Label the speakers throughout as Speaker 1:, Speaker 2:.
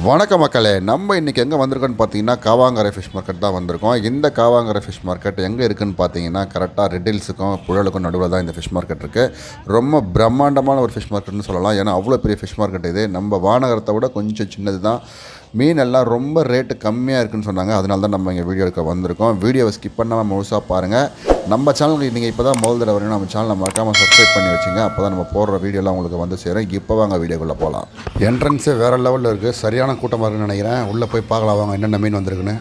Speaker 1: வணக்க மக்களே, நம்ம இன்றைக்கி எங்கே வந்திருக்கோன்னு பார்த்தீங்கன்னா காவாங்கரை ஃபிஷ் மார்க்கெட் தான் வந்திருக்கோம். இந்த காவாங்கரை ஃபிஷ் மார்க்கெட் எங்கே இருக்குதுன்னு பார்த்தீங்கன்னா கரெக்டாக ரெட் ஹில்ஸுக்கும் புழலுக்கும் நடுவில் தான் இந்த ஃபிஷ் மார்க்கெட் இருக்குது. ரொம்ப பிரம்மாண்டமான ஒரு ஃபிஷ் மார்க்கெட்னு சொல்லலாம். ஏன்னா அவ்வளோ பெரிய ஃபிஷ் மார்க்கெட் இது. நம்ம வானகரத்தை விட கொஞ்சம் சின்னது தான். மீன் எல்லாம் ரொம்ப ரேட்டு கம்மியாக இருக்குதுன்னு சொன்னாங்க. அதனால தான் நம்ம இங்கே வீடியோ எடுக்க வந்திருக்கோம். வீடியோவை ஸ்கிப் பண்ணாமல் முழுசாக பாருங்கள். நம்ம சேனலுக்கு நீங்கள் இப்போ தான் முதல் தடவை வரீங்க, நம்ம சேனலை மறக்காமல் சப்ஸ்கிரைப் பண்ணி வச்சுங்க. அப்போ தான் நம்ம போடுற வீடியோலாம் உங்களுக்கு வந்து சேரும். இப்போ வாங்க வீடியோக்குள்ளே போகலாம். என்ட்ரன்ஸே வேறு லெவலில் இருக்குது. சரியான கூட்டமாக இருக்குன்னு நினைக்கிறேன். உள்ளே போய் பார்க்கலாம் வாங்க என்னென்ன மீன் வந்திருக்குன்னு.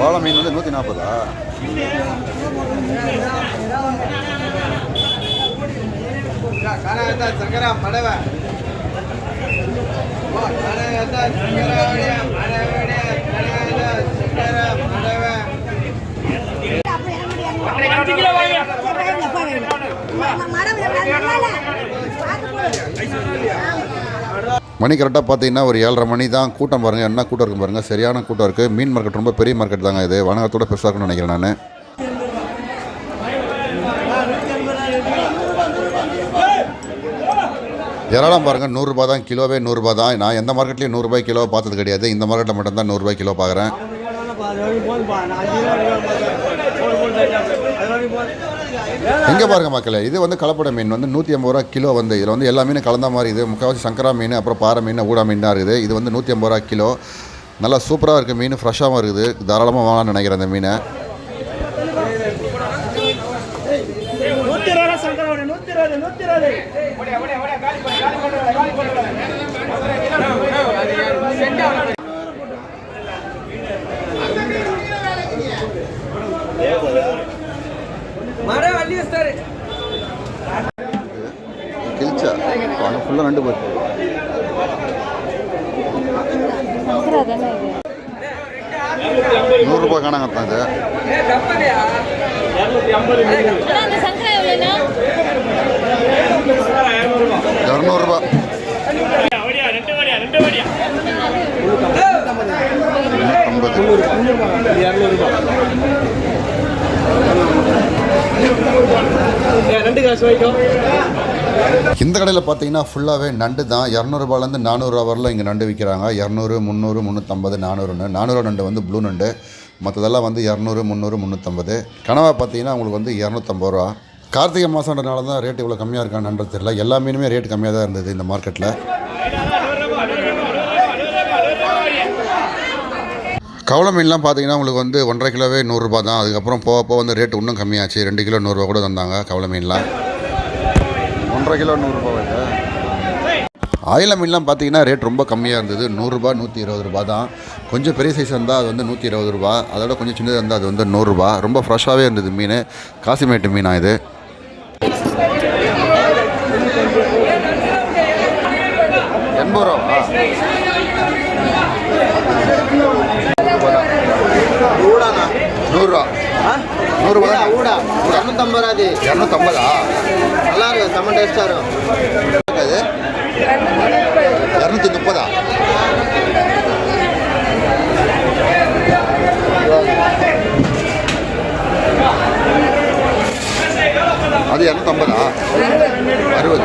Speaker 1: வாழை மீன் வந்து 140. மணி கரெக்டாக பார்த்தீங்கன்னா ஒரு 7:30 மணி தான். கூட்டம் பாருங்கள், என்ன கூட்டம் இருக்கும் பாருங்கள். சரியான கூட்டம் இருக்குது. மீன் மார்க்கெட் ரொம்ப பெரிய மார்க்கெட் தாங்க இது. வனகரத்தோட பெருசாக இருக்குன்னு நினைக்கிறேன் நான். இறாலாம் பாருங்கள், 100 ரூபா தான் கிலோவே. 100 ரூபா தான். நான் எந்த மார்க்கெட்லேயும் 100 ரூபாய் கிலோ பார்த்தது கிடையாது. இந்த மார்க்கெட்டில் மட்டும்தான் 100 ரூபாய் கிலோ பார்க்குறேன். எங்கே பாருங்கள் மக்களே, இது வந்து கலப்படை மீன் வந்து 150 ரூபா கிலோ. வந்து இதில் வந்து எல்லா மீனும் கலந்த மாதிரி. இது முக்கால்வாசி சங்கரா மீன், அப்புறம் பாறை மீன், ஊடா மீன் தான் இருக்குது. இது வந்து 150 ரூபா கிலோ. நல்லா சூப்பராக இருக்குது மீன், ஃப்ரெஷ்ஷாகவும் இருக்குது. தாராளமாக வாங்கலாம்னு நினைக்கிறேன் அந்த மீனை. கிழிச்சா அங்கே ஃபுல்லாக நண்டு போட்டு 100 ரூபாய் காணாங்க தான் இது. 200 ரூபா. இந்த கடையில் பார்த்தீங்கன்னா ஃபுல்லாகவே நண்டு தான். 200 ரூபாயிலேருந்து 400 ரூபா வரலாம் இங்கே நண்டு விற்கிறாங்க. 200, 300, 350, 400. 400 நண்டு வந்து ப்ளூ நண்டு. மற்றதெல்லாம் வந்து 200, 300, 350. கனவா பார்த்தீங்கன்னா உங்களுக்கு வந்து 250 ரூபா. கார்த்திகை மாதம்ன்றனால தான் ரேட் இவ்வளோ கம்மியாக இருக்கான்னு தெரியல. எல்லா மீனுமே ரேட் கம்மியாக தான் இருந்தது இந்த மார்க்கெட்டில். கவளை மீன்லாம் பார்த்தீங்கன்னா உங்களுக்கு வந்து 1.5 கிலோவே 100 ரூபா தான். அதுக்கப்புறம் போக வந்து ரேட் இன்னும் கம்மியாச்சு. 2 கிலோ 100 ரூபா கூட தந்தாங்க கவளை மீன்லாம். 1.5 கிலோ 100 ரூபா வருது. ஆயில மீன்லாம் பார்த்தீங்கன்னா ரேட் ரொம்ப கம்மியாக இருந்தது. 100 ரூபா, 120 ரூபா தான். கொஞ்சம் பெரிய சைஸ் இருந்தால் அது வந்து 120 ரூபா. அதோட கொஞ்சம் சின்னதாக இருந்தால் அது வந்து 100 ரூபா. ரொம்ப ஃப்ரெஷ்ஷாகவே இருந்தது மீன். காசிமேட்டு மீனா இது. $80 ரூபா. 100 ரூபா. 100 ரூபா ஊடா. 250 அது. 250. நல்லா இருக்கும், செம்ம டேஸ்டாக இருக்கும். அது 230. அது 250. 60.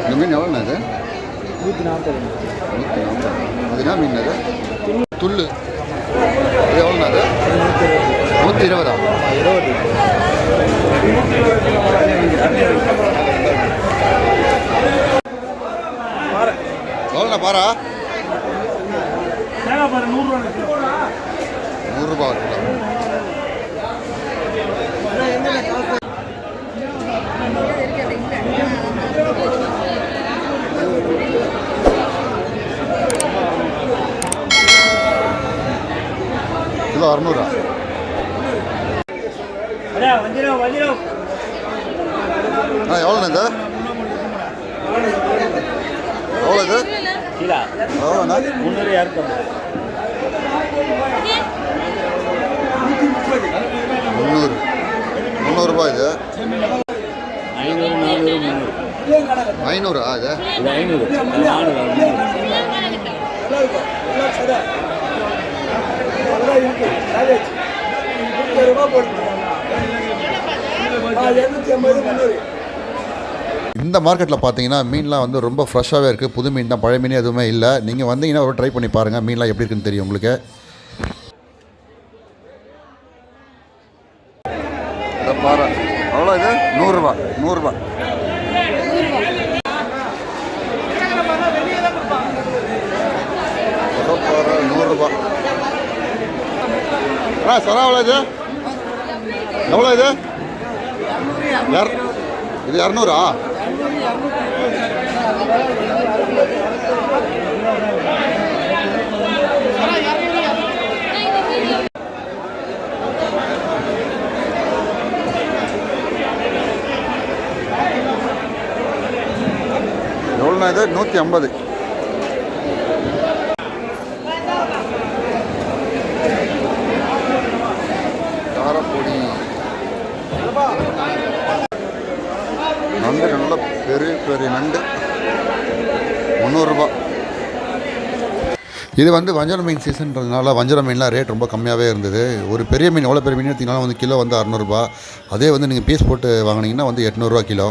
Speaker 1: இந்த மீன் எவ்வளோண்ணா இது?
Speaker 2: 140.
Speaker 1: அது என்ன மீன் அது? துள்ளு. அது எவ்வளோண்ணா அது? 120.
Speaker 2: 20.
Speaker 1: எவ்வளோண்ணா பாரா? 100 கிலோ. கிலோ 600. எவ்வளோண்ணா இது? எவ்வளோ இது? எவ்வளோண்ணா? 300 ரூபாய் இது. 500 இது? 500. இந்த மார்க்கெட்டில் பார்த்தீங்கன்னா மீன்லாம் வந்து ரொம்ப ஃப்ரெஷ்ஷாகவே இருக்குது. புது மீன் தான், பழைய மீன் எதுவுமே இல்லை. நீங்கள் வந்தீங்கன்னா ஒரு ட்ரை பண்ணி பாருங்கள், மீன்லாம் எப்படி இருக்குன்னு தெரியும் உங்களுக்கு. இதை பாரு, அவ்வளோ இது 100 ரூபா. 100 ரூபா. பாரு 100 ரூபா. சார் எவ்வளோ இது? எவ்வளோ இது? இது 200. எவ்வளோண்ணா இது? 150. காரப்பொடி நண்டு, நல்ல பெரிய பெரிய நண்டு 300 ரூபா. இது வந்து வஞ்சர மீன் சீசன்றதுனால வஞ்சர மீன்லாம் ரேட் ரொம்ப கம்மியாகவே இருந்தது. ஒரு பெரிய மீன், எவ்வளோ பெரிய மீன் எடுத்திங்கனாலும் வந்து கிலோ வந்து 600 ரூபா. அதே வந்து நீங்கள் பீஸ் போட்டு வாங்கினீங்கன்னா வந்து 800 ரூபா கிலோ.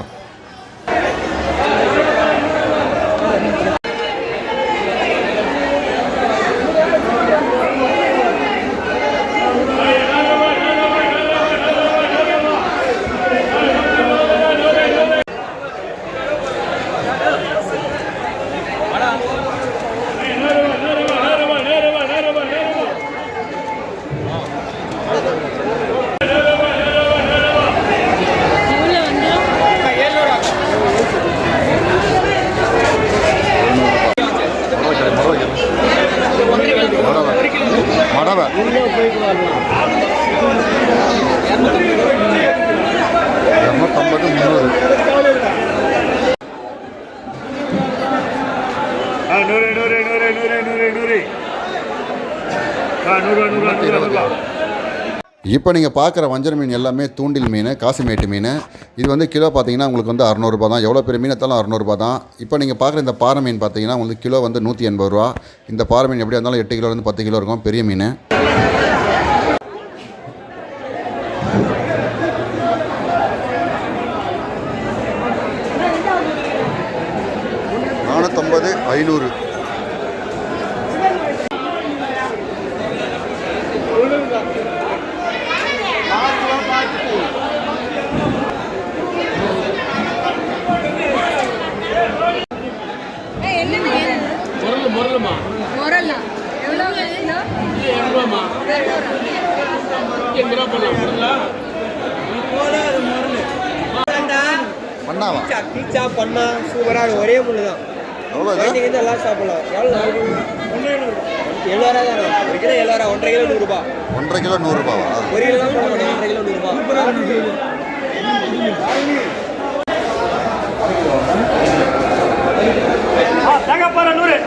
Speaker 1: மடவை 250. இப்போ நீங்கள் பார்க்குற வஞ்சர மீன் எல்லாமே தூண்டில் மீன், காசிமேட்டு மீன். இது வந்து கிலோ பார்த்தீங்கன்னா உங்களுக்கு வந்து 600 ரூபா தான். எவ்வளோ பெரிய மீன் எடுத்தாலும் 600 ரூபா தான். இப்போ நீங்கள் பார்க்குற இந்த பாறை மீன் பார்த்தீங்கன்னா உங்களுக்கு கிலோ வந்து 180 ரூபா. இந்த பாறை மீன் எப்படியா இருந்தாலும் 8 கிலோலேருந்து 10 கிலோ இருக்கும், பெரிய மீன். $450, $500. பண்ணாவா?
Speaker 2: பீச்சா பண்ணா சூப்பராக ஒரே முள்ளு தான்.
Speaker 1: எவ்வளோ இது?
Speaker 2: எல்லாம் சாப்பிடலாம். எவ்வளோ 700 தானே? 1 கிலோ 700, 1.5 கிலோ 100 ரூபா.
Speaker 1: 1.5 கிலோ 100 ரூபாவா?
Speaker 2: 1 கிலோ தான் போட மாட்டேன், 1.5 கிலோ 100 ரூபா.
Speaker 3: தேங்காய்பாறை 100.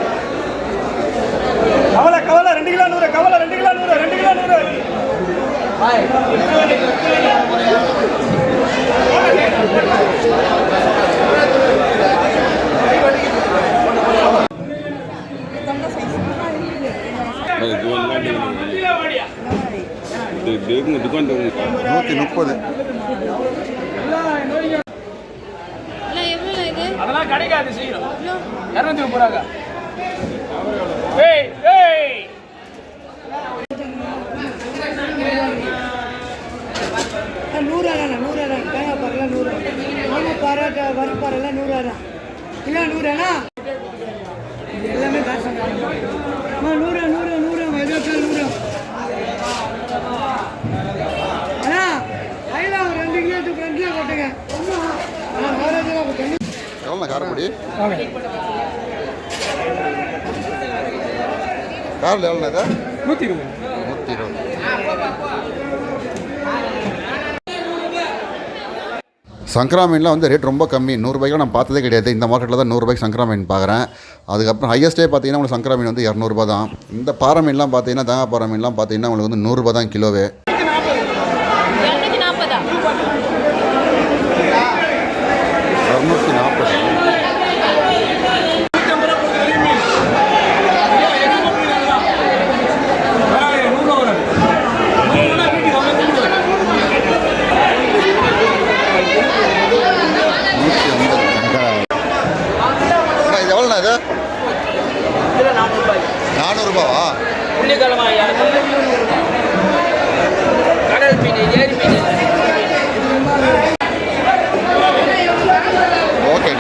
Speaker 3: கவலை 2 கிலோ 100. கவலை 2 கிலோ 100. 2 கிலோ 100. அதெல்லாம் கிடைக்காது. செய்யணும் 230
Speaker 4: வரிப்பாரெல்லாம் 100 கிலோ 100 எல்லாமே காசு 100 100 100
Speaker 1: காரக்குடி காரில் எவ்வளோண்ணா இது
Speaker 3: 120.
Speaker 1: 120. சங்கரா மீன்லாம் வந்து ரேட் ரொம்ப கம்மி, 100 ரூபாய்க்கு நான் பார்த்ததே கிடையாது. இந்த மார்க்கெட்டில் தான் 100 ரூபாய்க்கு சங்கரா மீன் பார்க்குறேன். அதுக்கப்புறம் ஹையஸ்ட்டே பார்த்தீங்கன்னா உங்களுக்கு சங்கரா மீன் வந்து 200 ரூபா தான். இந்த பாறை மீன்லாம் பார்த்தீங்கன்னா தேங்காய் பாறை மீன்லாம் பார்த்தீங்கன்னா உங்களுக்கு வந்து 100 ரூபா தான் கிலோவே. 240. இது எவ்வளோண்ணா இது? 400 ரூபாவா?
Speaker 2: கடல் மீன் ஏரி மீன்
Speaker 1: ஓகே.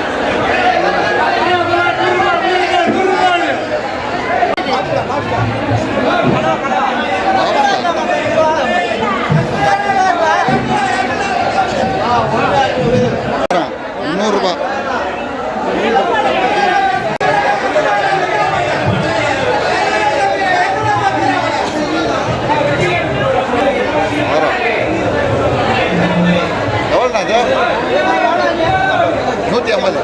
Speaker 1: ரூபா. எவ்வளோண்ணா இது? 150.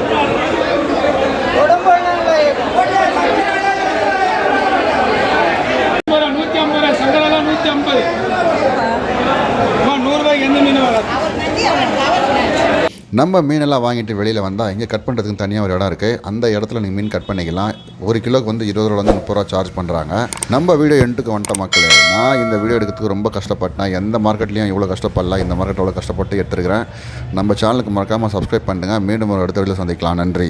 Speaker 3: சங்கரெல்லாம் 150. 100 ரூபாய்க்கு எந்த மீன் வராது.
Speaker 1: நம்ம மீனெல்லாம் வாங்கிட்டு வெளியில் வந்தால் இங்கே கட் பண்ணுறதுக்கு தனியாக ஒரு இடம் இருக்குது. அந்த இடத்துல நீங்கள் மீன் கட் பண்ணிக்கலாம். 1 கிலோக்கு வந்து 20 ரூபாலேருந்து 30 ரூபா சார்ஜ் பண்ணுறாங்க. நம்ம வீடியோ எண்டுக்கு வந்துட்ட மக்களே, நான் இந்த வீடியோ எடுக்கிறதுக்கு ரொம்ப கஷ்டப்பட்டேன். எந்த மார்க்கெட்லேயும் இவ்வளோ கஷ்டப்படலாம். இந்த மார்க்கெட் அவ்வளோ கஷ்டப்பட்டு எடுத்துருக்கிறேன். நம்ம சேனலுக்கு மறக்காமல் சப்ஸ்கிரைப் பண்ணுங்கள். மீண்டும் ஒரு அடுத்த வீடியோவில் சந்திக்கலாம். நன்றி.